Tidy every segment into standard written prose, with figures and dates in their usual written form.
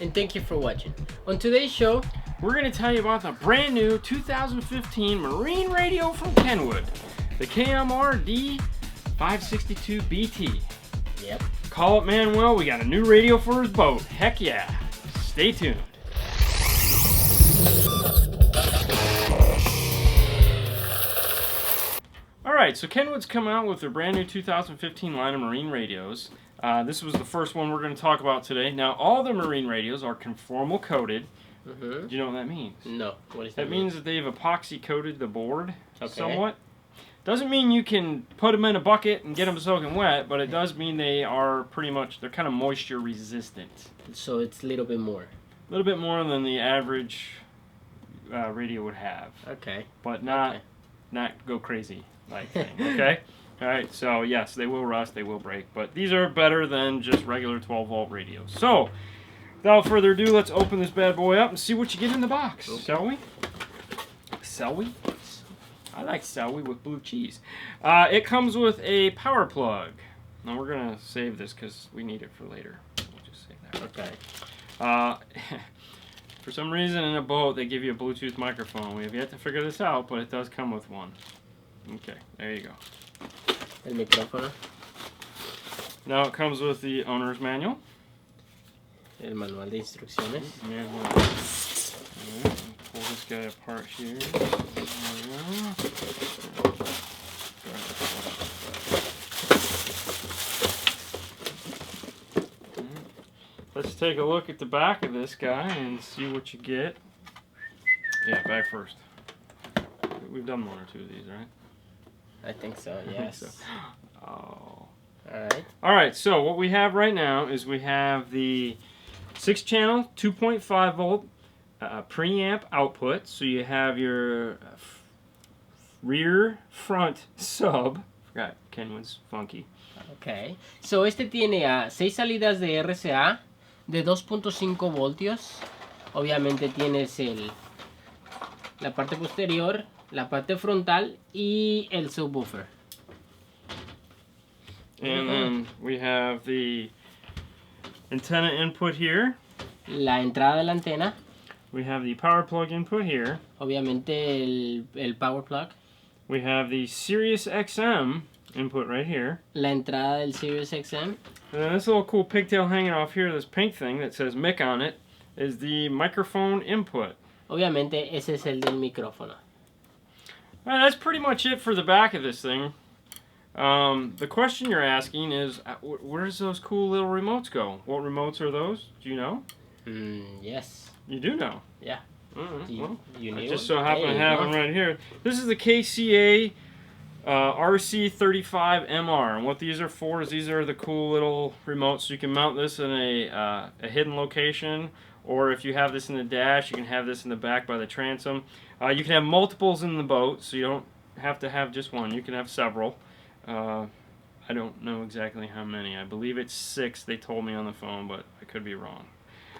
and thank you for watching. On today's show, we're going to tell you about the brand new 2015 marine radio from Kenwood, the KMR D562BT. Yep. Call it Manuel, we got a new radio for his boat. Heck yeah. Stay tuned. Alright, so Kenwood's come out with their brand new 2015 line of marine radios. This was the first one we're going to talk about today. Now, all the marine radios are conformal coated. Do you know what that means? No. What does that mean? That means that they've epoxy coated the board somewhat. Doesn't mean you can put them in a bucket and get them soaking wet, but it does mean they are they're kind of moisture resistant. So it's a little bit more. A little bit more than the average radio would have. Okay. But not go crazy like thing, okay? Alright, so yes, they will rust, they will break, but these are better than just regular 12-volt radios. So, without further ado, let's open this bad boy up and see what you get in the box, shall we? Shall we? I like celery with blue cheese. It comes with a power plug. Now we're going to save this because we need it for later. We'll just save that. Okay. For some reason in a boat they give you a Bluetooth microphone. We have yet to figure this out, but it does come with one. Okay, there you go. El micrófono. Now it comes with the owner's manual. El manual de instrucciones. Manual. Right, pull this guy apart here. Let's take a look at the back of this guy and see what you get. Yeah, back first. We've done one or two of these, right? I think so, yes. Oh. Alright. Alright, so what we have right now is we have the 6-channel, 2.5 volt preamp output. So you have your rear front sub. Forgot, Kenwood's funky. Okay. So este tiene 6 salidas de RCA de 2.5 voltios. Obviamente tienes la parte posterior, la parte frontal y el subwoofer. And then we have the antenna input here. La entrada de la antena. We have the power plug input here. Obviamente el power plug. We have the Sirius XM input right here. La entrada del Sirius XM. And then this little cool pigtail hanging off here, this pink thing that says Mic on it, is the microphone input. Obviamente ese es el del micrófono. Well, that's pretty much it for the back of this thing. The question you're asking is, where does those cool little remotes go? What remotes are those? Do you know? Yes. You do know? Yeah. Well, you I just so happen to have them right here. This is the KCA RC35MR, and what these are for is these are the cool little remotes. So you can mount this in a hidden location, or if you have this in the dash, you can have this in the back by the transom. You can have multiples in the boat, so you don't have to have just one. You can have several. I don't know exactly how many. I believe it's 6, they told me on the phone, but I could be wrong.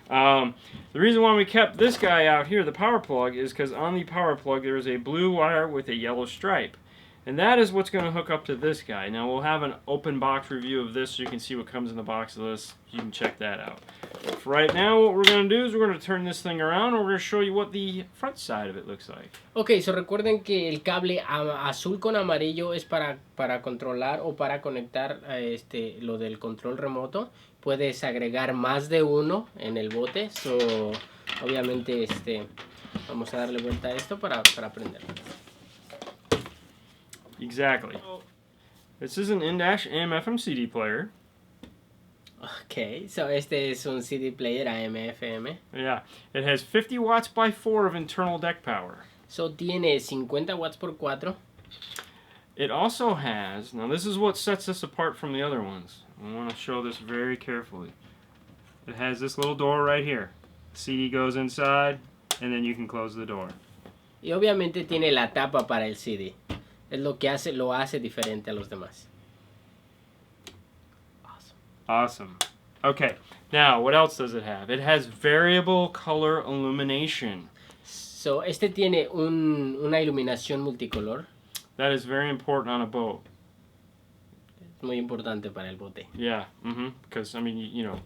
The reason why we kept this guy out here, the power plug, is because on the power plug there is a blue wire with a yellow stripe. And that is what's going to hook up to this guy. Now we'll have an open box review of this so you can see what comes in the box of this. You can check that out. But for right now, what we're going to do is we're going to turn this thing around and we're going to show you what the front side of it looks like. Ok, so recuerden que el cable azul con amarillo es para controlar o para conectar lo del control remoto. Puedes agregar más de uno en el bote. So, obviamente vamos a darle vuelta a esto para aprenderlo. Exactly. This is an in-dash AM/FM CD player. Okay, so este es un CD player AM/FM. Yeah, it has 50 watts by 4 of internal deck power. So tiene 50 watts por 4. It also has, now this is what sets this apart from the other ones. I want to show this very carefully. It has this little door right here. CD goes inside, and then you can close the door. Y obviamente tiene la tapa para el CD. Es lo que lo hace diferente a los demás. Awesome. Okay, now what else does it have? It has variable color illumination. So, tiene una iluminación multicolor. That is very important on a boat. Es muy importante para el bote. Yeah, because, I mean, you know,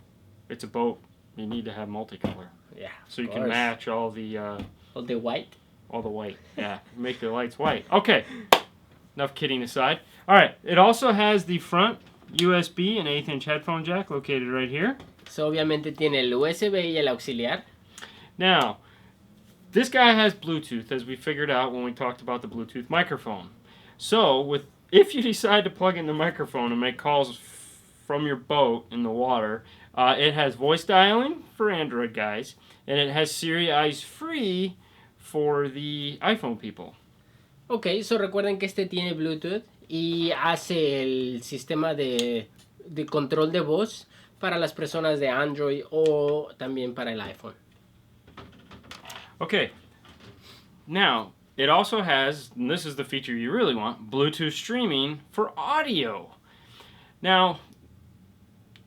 it's a boat. You need to have multicolor. Yeah. So you can match all the white. All the white. Yeah. Make the lights white. Okay. Enough kidding aside. All right. It also has the front USB and 1/8" headphone jack located right here. So obviamente tiene el USB y el auxiliar. Now, this guy has Bluetooth, as we figured out when we talked about the Bluetooth microphone. So, if you decide to plug in the microphone and make calls from your boat in the water, it has voice dialing for Android guys, and it has Siri Eyes Free for the iPhone people. Ok, so recuerden que este tiene Bluetooth y hace el sistema de control de voz para las personas de Android o también para el iPhone. Okay, now it also has, and this is the feature you really want, Bluetooth streaming for audio. Now,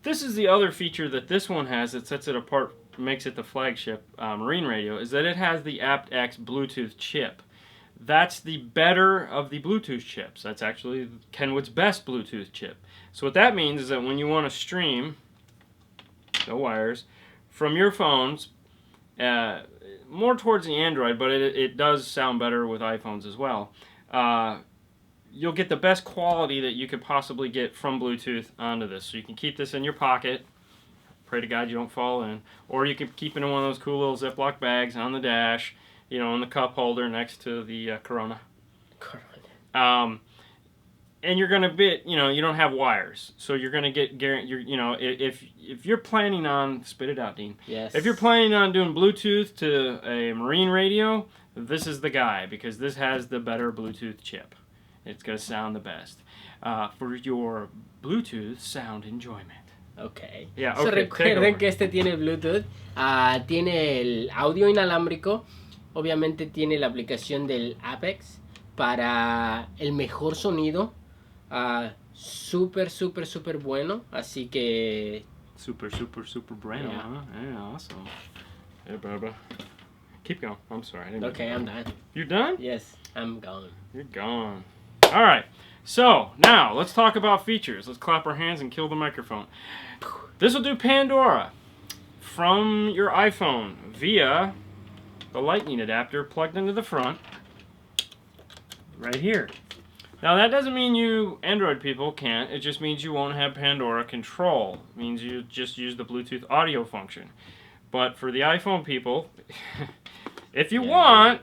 this is the other feature that this one has that sets it apart, makes it the flagship marine radio, is that it has the aptX Bluetooth chip. That's the better of the Bluetooth chips. That's actually Kenwood's best Bluetooth chip. So what that means is that when you want to stream, no wires, from your phones, more towards the Android, but it does sound better with iPhones as well. You'll get the best quality that you could possibly get from Bluetooth onto this. So you can keep this in your pocket. Pray to God you don't fall in. Or you can keep it in one of those cool little Ziploc bags on the dash, you know, in the cup holder next to the Corona. And you're going to be, you know, you don't have wires. So you're going to get, you know, if you're planning on, spit it out, Dean. Yes. If you're planning on doing Bluetooth to a marine radio, this is the guy, because this has the better Bluetooth chip. It's going to sound the best for your Bluetooth sound enjoyment. Okay. Yeah, So okay, recuerden que este tiene Bluetooth, tiene el audio inalámbrico, obviamente tiene la aplicación del Apex para el mejor sonido. Súper bueno, así que super bueno, yeah. Huh? Yeah, awesome. Hey, Bubba. Keep going. I'm sorry. Okay, I'm done. You're done? Yes, I'm gone. You're gone. All right. So now let's talk about features. Let's clap our hands and kill the microphone. This will do Pandora from your iPhone via the lightning adapter plugged into the front right here. Now that doesn't mean you Android people can't, it just means you won't have Pandora control. It means you just use the Bluetooth audio function. But for the iPhone people, if you want,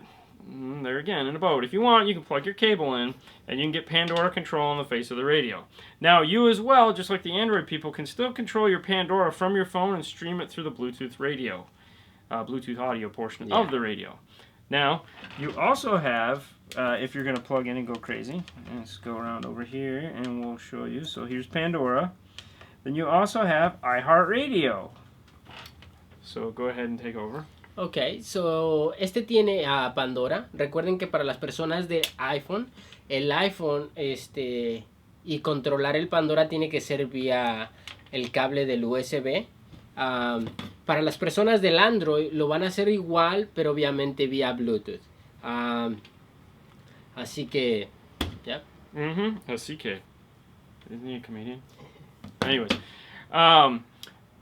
there again in a boat, if you want, you can plug your cable in and you can get Pandora control on the face of the radio. Now you as well, just like the Android people, can still control your Pandora from your phone and stream it through the Bluetooth radio, Bluetooth audio portion of the radio. Now, you also have, if you're going to plug in and go crazy, let's go around over here and we'll show you. So here's Pandora. Then you also have iHeartRadio. So go ahead and take over. Ok, so este tiene a Pandora. Recuerden que para las personas de iPhone, el iPhone y controlar el Pandora tiene que ser vía el cable del USB. Para las personas del Android lo van a hacer igual, pero obviamente vía Bluetooth. Así que, ya. Así que. Isn't he a comedian? Anyways,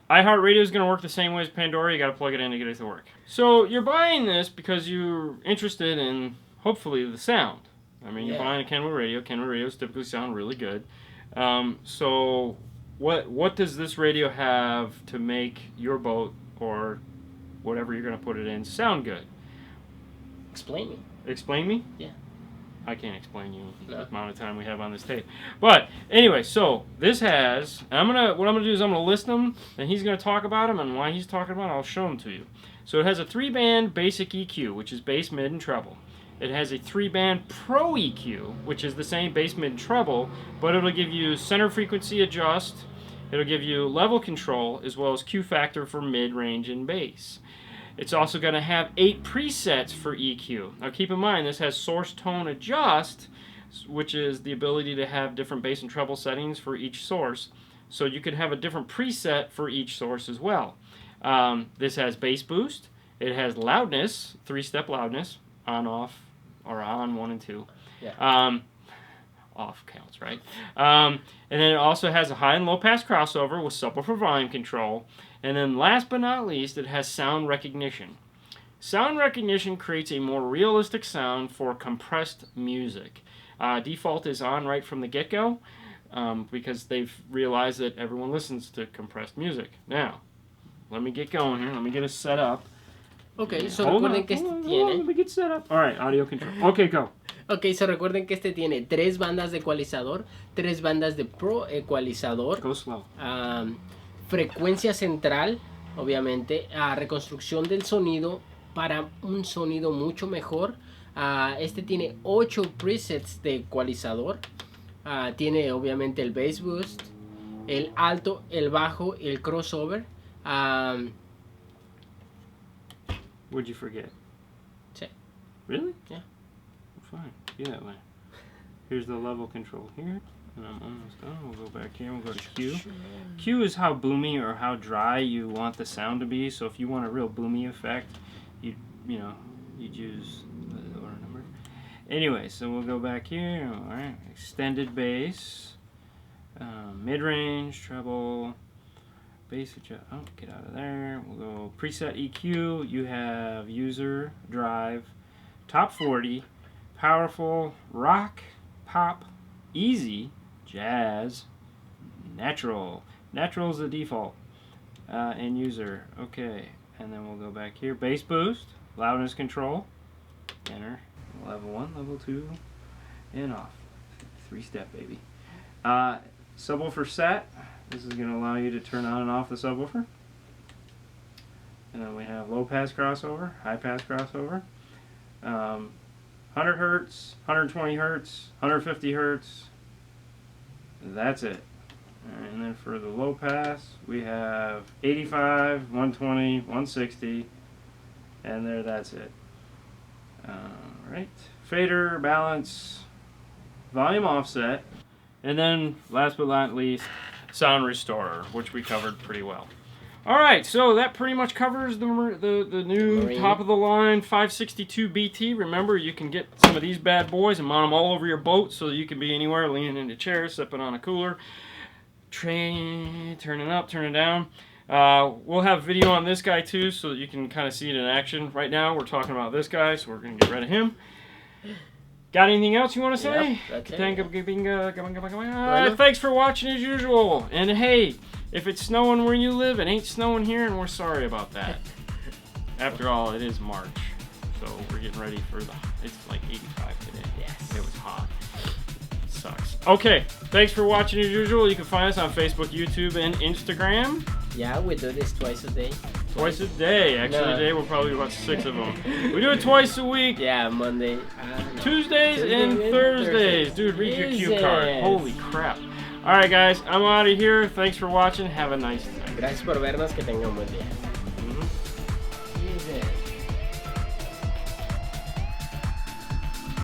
iHeartRadio is going to work the same way as Pandora. You got to plug it in to get it to work. So you're buying this because you're interested in, hopefully, the sound. I mean, you're buying a Kenwood radio. Kenwood radios typically sound really good. So what does this radio have to make your boat or whatever you're going to put it in sound good? Explain me. Explain me? Yeah. I can't explain you the amount of time we have on this tape. But anyway, so this has, what I'm gonna do is I'm gonna list them, and he's gonna talk about them, and why he's talking about it, I'll show them to you. So it has a 3-band basic EQ, which is bass, mid, and treble. It has a 3-band Pro EQ, which is the same bass, mid, and treble, but it'll give you center frequency adjust. It'll give you level control as well as Q factor for mid, range, and bass. It's also going to have 8 presets for EQ. Now keep in mind this has source tone adjust, which is the ability to have different bass and treble settings for each source. So you could have a different preset for each source as well. This has bass boost. It has loudness, 3-step loudness, on, off, or on 1 and 2. Yeah. Off counts, right? And then it also has a high and low pass crossover with subwoofer volume control. And then last but not least, it has sound recognition. Sound recognition creates a more realistic sound for compressed music. Default is on right from the get-go because they've realized that everyone listens to compressed music. Now, let me get going here. Let me get us set up. Ok, so recuerden que este tiene... Let me get set up. All right, audio control. Okay, go. Ok, so recuerden que este tiene 3 bandas de ecualizador, 3 bandas de pro ecualizador. Go slow. Frecuencia central, obviamente. Reconstrucción del sonido para un sonido mucho mejor. Este tiene 8 presets de ecualizador. Tiene obviamente el bass boost, el alto, el bajo, el crossover. What'd you forget? Sí. Really? Yeah. Fine. Be that way. Here's the level control here. And I'm almost done. We'll go back here and we'll go to Q. Q is how boomy or how dry you want the sound to be. So if you want a real boomy effect, you'd use the order number. Anyway, so we'll go back here. All right. Extended bass, mid-range, treble, bass adjust. Oh, get out of there. We'll go preset EQ. You have user, drive, top 40, powerful, rock, pop, easy, jazz, natural. Natural is the default. And user. Okay. And then we'll go back here. Bass boost, loudness control, enter. Level 1, level 2, and off. 3-step, baby. Subwoofer set. This is going to allow you to turn on and off the subwoofer. And then we have low pass crossover, high pass crossover. 100 hertz, 120 hertz, 150 hertz. That's it. And then for the low pass, we have 85, 120, 160, and there, that's it. Right. Fader, balance, volume offset, and then last but not least, sound restorer, which we covered pretty well. All right, so that pretty much covers the new top of the line 562BT. Remember, you can get some of these bad boys and mount them all over your boat, so you can be anywhere, leaning into chairs, sipping on a cooler, turning up, turning down. We'll have video on this guy too, so that you can kind of see it in action. Right now, we're talking about this guy, so we're going to get rid of him. Got anything else you want to say? Yep, Thanks for watching as usual. And hey, if it's snowing where you live, it ain't snowing here, and we're sorry about that. After all, it is March, so we're getting ready for it's like 85 today. Yes. It was hot. Sucks. Okay, thanks for watching as usual. You can find us on Facebook, YouTube, and Instagram. Yeah, we do this twice a day. Twice a day. Actually, today we'll probably do about 6 of them. We do it twice a week. Yeah, Monday. Tuesdays and Thursdays. Dude, read your cue card. Holy crap. All right, guys, I'm out of here. Thanks for watching. Have a nice night. Gracias por vernos. Que tengan un buen día.